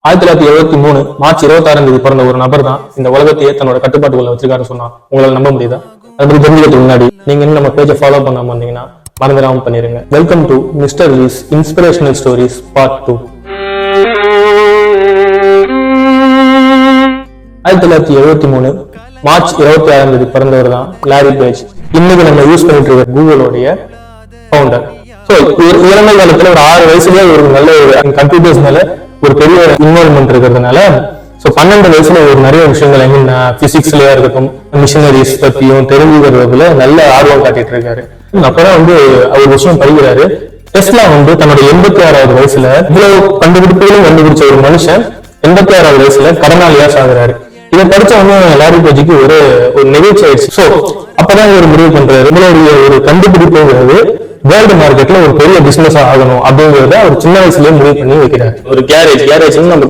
1973 March 26ஆம் தேதி பிறந்த ஒரு நபர் தான் இந்த உலகத்தையே தன்னோட கட்டுப்பாட்டுக்குள்ள வச்சிருக்காருன்னு சொன்னா உங்களால நம்ப முடியுதா? அது பத்தி தெரிஞ்சுக்கிறதுக்கு முன்னாடி நீங்க இன்னும் நம்ம பேஜை ஃபாலோ பண்ணாம வந்தீங்கன்னா மறந்துடாம பண்ணிருங்க. Welcome to mister Lee's inspirational stories part 2. 1973 March 26ஆம் தேதி பிறந்தவர் தான் லாரி பேஜ். இன்னைக்கு நம்ம யூஸ் பண்ணிட்டு இருக்க கூகுளோடைய ஃபவுண்டர். இளமை காலத்துல ஒரு 6 வயசுலயே ஒரு நல்ல ஒரு கம்ப்யூட்டர்ஸ் மேல ஒரு பெரிய இன்வால்வ்மெண்ட் இருக்கிறதுனால 12 வயசுல ஒரு நிறைய விஷயங்கள் என்னன்னா பிசிக்ஸ்லயா இருக்கட்டும் மிஷினரிஸ் பத்தியும் தெரிஞ்சுக்கிறதுல நல்ல ஆர்வம் காட்டிட்டு இருக்காரு. அப்பதான் அவர் விஷயம் படிக்கிறாரு. டெஸ்லா தன்னோட 86ஆவது வயசுல இவ்வளவு கண்டுபிடிப்புகளும் கண்டுபிடிச்ச ஒரு மனுஷன் 86ஆவது வயசுல கடனாளியா சாகுறாரு. இதை படிச்சவங்க லாரி பேஜுக்கு ஒரு நெகிழ்ச்சி ஆயிடுச்சு. அப்பதான் ஒரு முடிவு பண்றாரு, இவங்களுடைய ஒரு கண்டுபிடிப்புங்கிறது வேர்ல்டு மார்க்கெட்ல ஒரு பெரிய பிசினஸ் ஆகணும் அப்படிங்கறத ஒரு சின்ன வயசுலயே முடிவு பண்ணி வைக்கிறார். ஒரு கேரேஜ் நம்ம